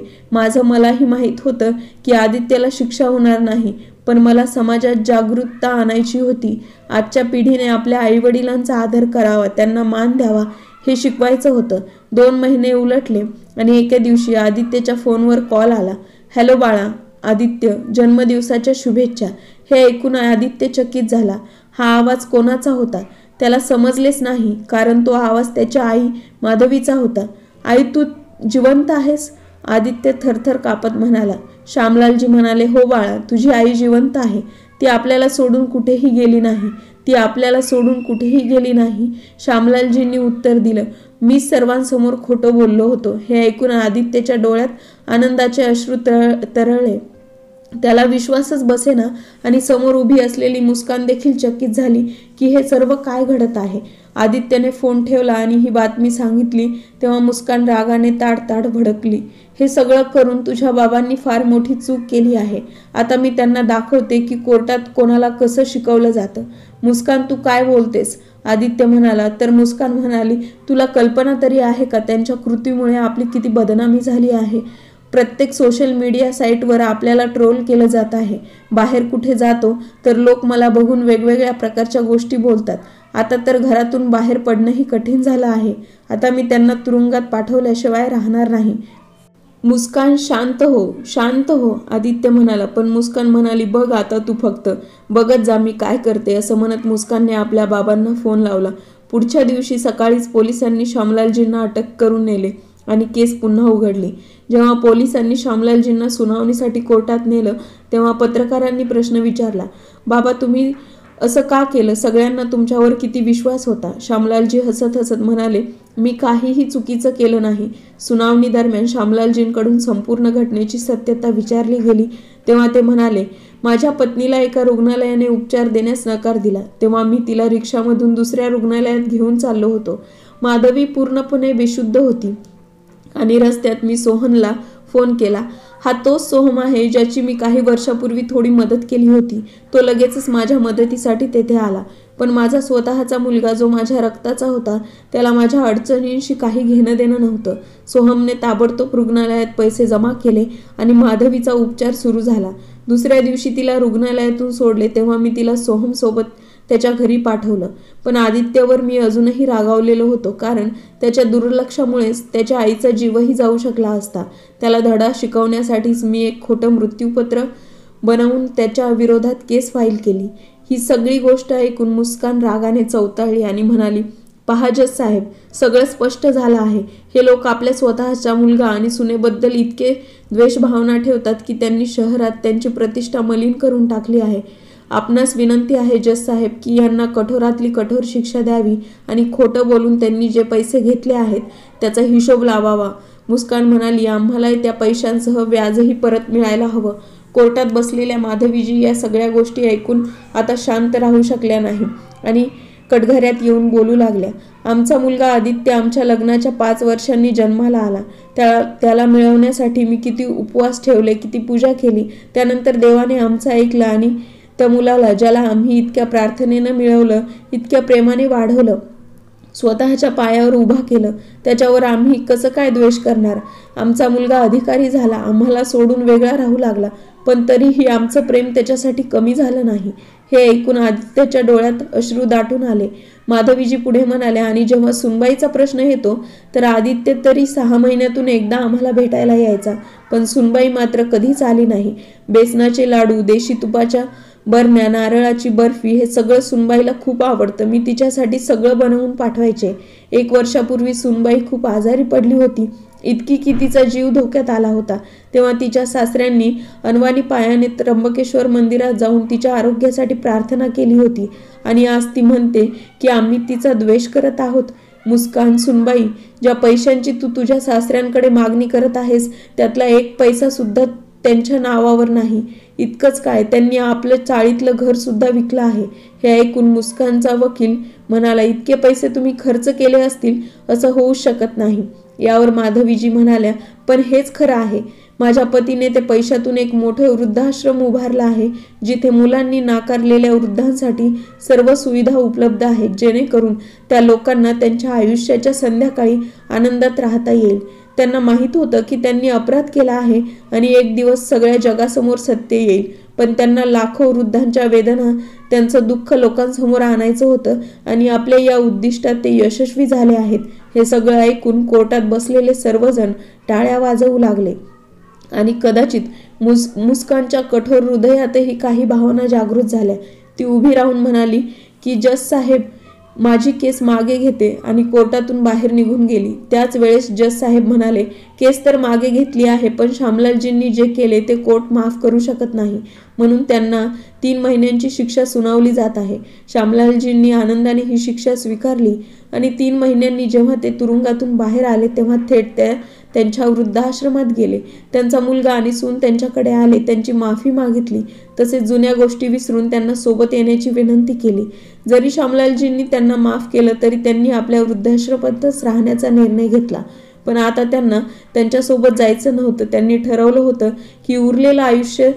मलाही माहीत होतं की आदित्यला शिक्षा होणार नाही, पण मला समाजात जागरूकता आणायची होती. आजच्या पिढीने आपल्या आईवडिलांचा आदर करावा, त्यांना मान द्यावा हे शिकवायचं होतं. 2 महिने उलटले आणि एके दिवशी आदित्यच्या फोनवर कॉल आला. हॅलो बाळा. आदित्य, जन्मदिवसाच्या शुभेच्छा. हे ऐकून आदित्य चकित झाला. हा आवाज कोणाचा होता? त्याला समजलेच नाही, कारण तो आवाज त्याच्या आई माधवीचा होता. आई, तू जिवंत आहेस? आदित्य थरथर कापत म्हणाला. श्यामलालजी म्हणाले, हो बाळा, तुझी आई जिवंत आहे. ती आपल्याला सोडून कुठेही गेली नाही. श्यामलालजींनी उत्तर दिलं. मी सर्वांसमोर खोटं बोललो होतो. हे ऐकून आदित्यच्या डोळ्यात आनंदाचे अश्रू तरळले. त्याला विश्वासच बसेना आणि समोर उभी असलेली मुस्कान देखील चकित झाली की हे सर्व काय घडत आहे. आदित्यने फोन ठेवला आणि ही बातमी सांगितली तेव्हा मुस्कान रागाने ताडताड भडकली. हे सगळं करून तुझ्या बाबांनी फार मोठी चूक केली आहे. आता मी त्यांना दाखवते की कोर्टात कोणाला कसं शिकवलं जातं. मुस्कान, तू काय बोलतेस? आदित्य म्हणाला. तर मुस्कान म्हणाली, तुला कल्पना तरी आहे का त्यांच्या कृतीमुळे आपली किती बदनामी झाली आहे? प्रत्येक सोशल मीडिया साईटवर आपल्याला ट्रोल केलं जात आहे. बाहेर कुठे जातो तर लोक मला बघून वेगवेगळ्या प्रकारच्या गोष्टी बोलतात. आता तर घरातून बाहेर पडणंही कठीण झालं आहे. आता मी त्यांना तुरुंगात पाठवल्याशिवाय राहणार नाही. मुस्कान, शांत हो, आदित्य म्हणाला. पण मुस्कान म्हणाली, बघ आता तू फक्त बघत जा मी काय करते. असं म्हणत मुस्कानने आपल्या बाबांना फोन लावला. पुढच्या दिवशी सकाळीच पोलिसांनी श्यामलालजींना अटक करून नेले आणि केस पुन्हा उघडली. जेव्हा पोलिसांनी श्यामलालजींना सुनावणीसाठी कोर्टात नेलं तेव्हा पत्रकारांनी प्रश्न विचारला, बाबा तुम्ही असं का केलं? सगळ्यांना तुमच्यावर किती विश्वास होता. श्यामलालजी हसत हसत म्हणाले, मी काहीही चुकीचं केलं नाही. सुनावणी दरम्यान श्यामलालजींकडून संपूर्ण घटनेची सत्यता विचारली गेली तेव्हा ते म्हणाले, माझ्या पत्नीला एका रुग्णालयाने उपचार देण्यास नकार दिला तेव्हा मी तिला रिक्षामधून दुसऱ्या रुग्णालयात घेऊन चाललो होतो. माधवी पूर्णपणे बेशुद्ध होती आणि रस्त्यात मी सोहनला फोन केला. हा तोच सोहम आहे ज्याची मी काही वर्षापूर्वी थोडी मदत केली होती. तो लगेचच माझ्या मदतीसाठी तेथे आला. पण माझा स्वतःचा मुलगा जो माझ्या रक्ताचा होता त्याला माझ्या अडचणींशी काही घेणं देणं नव्हतं. सोहमने ताबडतोब रुग्णालयात पैसे जमा केले आणि माधवीचा उपचार सुरू झाला. दुसऱ्या दिवशी तिला रुग्णालयातून सोडले तेव्हा मी तिला सोहम सोबत त्याच्या घरी पाठवलं. पण आदित्यवर मी अजूनही रागावलेलो होतो, कारण त्याच्या दुर्लक्षामुळेच त्याच्या आईचा जीवही जाऊ शकला असता. त्याला धडा शिकवण्यासाठीच मी एक खोटं मृत्यूपत्र बनवून त्याच्या विरोधात केस फाईल केली. ही सगळी गोष्ट ऐकून मुस्कान रागाने चवताळली आणि म्हणाली, पहा जज साहेब, सगळं स्पष्ट झालं आहे. हे लोक आपल्या स्वतःच्या मुलगा आणि सुनेबद्दल इतके द्वेषभावना ठेवतात की त्यांनी शहरात त्यांची प्रतिष्ठा मलिन करून टाकली आहे. आपणास विनंती आहे जज साहेब की यांना कठोरातली कठोर शिक्षा द्यावी आणि खोटं बोलून त्यांनी जे पैसे घेतले आहेत त्याचा हिशोब लावावा. मुस्कान म्हणाली, आम्हालाही त्या पैशांसह व्याजही परत मिळायला हवं. कोर्टात बसलेल्या माधवीजी या सगळ्या गोष्टी ऐकून आता शांत राहू शकल्या नाही आणि कटघऱ्यात येऊन बोलू लागल्या. आमचा मुलगा आदित्य आमच्या लग्नाच्या 5 वर्षांनी जन्माला आला. त्याला मिळवण्यासाठी मी किती उपवास ठेवले, किती पूजा केली. त्यानंतर देवाने आमचं ऐकलं आणि त्या मुलाला, ज्याला आम्ही इतक्या प्रार्थनेनं मिळवलं, इतक्या प्रेमाने वाढवलं, स्वतःच्या पायावर उभा केलं, त्याच्यावर आम्ही कसं काय द्वेष करणार? आमचा मुलगा अधिकारी झाला, आम्हाला सोडून वेगळा राहू लागला. पण तरीही आमचं प्रेम त्याच्यासाठी कमी झालं नाही। हे ऐकून आदित्यच्या डोळ्यात अश्रू दाटून आले। माधवीजी पुढे म्हणाले, आणि जेव्हा सुनबाईचा प्रश्न येतो तर आदित्य तरी 6 महिन्यातून एकदा आम्हाला भेटायला यायचा, पण सुनबाई मात्र कधीच आली नाही। बेसनाचे लाडू, देशी तुपाच्या बरण्या, नारळाची बर्फी हे सगळं सुनबाईला खूप आवडतं। मी तिच्यासाठी सगळं बनवून पाठवायचे। 1 वर्षापूर्वी सुनबाई खूप आजारी पडली होती, इतकी की तिचा जीव धोक्यात आला होता। तेव्हा तिच्या सासऱ्यांनी अनवाणी पायाने त्र्यंबकेश्वर मंदिरात जाऊन तिच्या आरोग्यासाठी प्रार्थना केली होती, आणि आज ती म्हणते की आम्ही तिचा द्वेष करत आहोत। मुस्कान, सुनबाई, ज्या पैशांची तू तुझ्या सासऱ्यांकडे मागणी करत आहेस त्यातला 1 पैसा सुद्धा त्यांच्या नावावर नाही। इतकंच काय, त्यांनी आपलं चाळीतलं घर सुद्धा विकलं आहे। हे ऐकून मुस्कानचा वकील म्हणाला, इतके पैसे तुम्ही खर्च केले असतील असं होऊ शकत नाही। यावर माधवीजी म्हणाल्या, पण हेच खरं आहे। माझ्या पतीने ते पैशातून एक मोठे वृद्धाश्रम उभारला आहे, जिथे मुलांनी नाकारलेल्या वृद्धांसाठी सर्व सुविधा उपलब्ध आहेत, जेणेकरून त्या लोकांना त्यांच्या आयुष्याच्या संध्याकाळी आनंदात राहता येईल। त्यांना माहीत होतं की त्यांनी अपराध केला आहे आणि एक दिवस सगळ्या जगासमोर सत्य येईल, पण त्यांना लाखो वृद्धांच्या वेदना, त्यांचं दुःख लोकांसमोर आणायचं होतं, आणि आपल्या या उद्दिष्टात ते यशस्वी झाले आहेत। हे सगळं ऐकून कोर्टात बसलेले सर्वजण टाळ्या वाजवू लागले, आणि कदाचित मुस्कानच्या कठोर हृदयातही काही भावना जागृत झाल्या। ती उभी राहून म्हणाली की जज साहेब, माझी केस मागे घेते, आणि कोर्टातून बाहेर निघून गेली। त्याच वेळेस जज साहेब म्हणाले, केस तर मागे घेतली आहे, पण श्यामलालजींनी जे केले ते कोर्ट माफ करू शकत नाही, म्हणून त्यांना 3 महिन्यांची शिक्षा सुनावली जात आहे। श्यामलालजींनी आनंदाने ही शिक्षा स्वीकारली, आणि 3 महिन्यांनी जेव्हा ते तुरुंगातून बाहेर आले तेव्हा थेट त्यांच्या वृद्धाश्रमात गेले। त्यांचा मुलगा आणि सून त्यांच्याकडे आले, त्यांची माफी मागितली, तसेच जुन्या गोष्टी विसरून त्यांना सोबत येण्याची विनंती केली। जरी श्यामलालजींनी त्यांना माफ केलं तरी त्यांनी आपल्या वृद्धाश्रमातच राहण्याचा निर्णय घेतला, पण आता त्यांना त्यांच्यासोबत जायचं नव्हतं। त्यांनी ठरवलं होतं की उरलेलं आयुष्य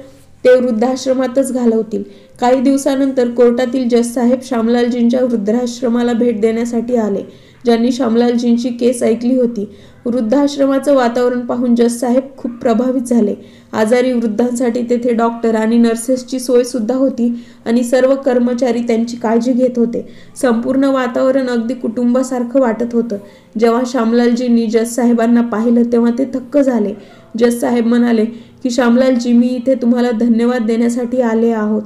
ते वृद्धाश्रमातच घालवतील। काही दिवसानंतर कोर्टातील जज साहेब श्यामलालजींच्या वृद्धाश्रमाला भेट देण्यासाठी आले, ज्यांनी श्यामलालजींची केस ऐकली होती। वृद्धाश्रमाचं वातावरण पाहून जज साहेब खूप प्रभावित झाले। आजारी वृद्धांसाठी तेथे डॉक्टर आणि नर्सेसची सोय सुद्धा होती, आणि सर्व कर्मचारी त्यांची काळजी घेत होते। संपूर्ण वातावरण अगदी कुटुंबासारखं वाटत होतं। जेव्हा श्यामलालजींनी जज साहेबांना पाहिलं तेव्हा ते थक्क झाले। जज साहेब म्हणाले की श्यामलालजी, मी इथे तुम्हाला धन्यवाद देण्यासाठी आले आहोत।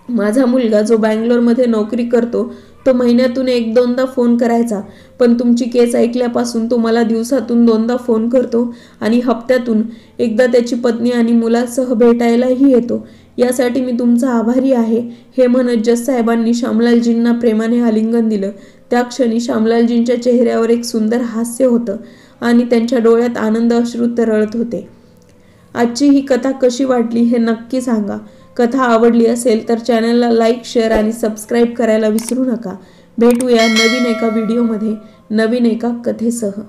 माझा मुलगा जो बँगलोरमध्ये नोकरी करतो तो महिन्यातून 1-2दा फोन करायचा, पण तुमची केस ऐकल्यापासून तो मला दिवसातून 2दा फोन करतो, आणि हप्त्यातून एकदा त्याची पत्नी आणि मुलासह भेटायलाही येतो। यासाठी मी तुमचा आभारी आहे। हे म्हणत जज साहेबांनी श्यामलालजींना प्रेमाने आलिंगन दिलं। त्या क्षणी श्यामलालजींच्या चेहऱ्यावर एक सुंदर हास्य होतं, आणि त्यांच्या डोळ्यात आनंद अश्रू तरळत होते। आजची ही कथा कशी वाटली हे नक्की सांगा। कथा आवडली असेल तर चॅनलला लाईक, शेअर आणि सबस्क्राईब करायला विसरू नका। भेटूया नवीन एका व्हिडिओमध्ये, नवीन एका कथेसह।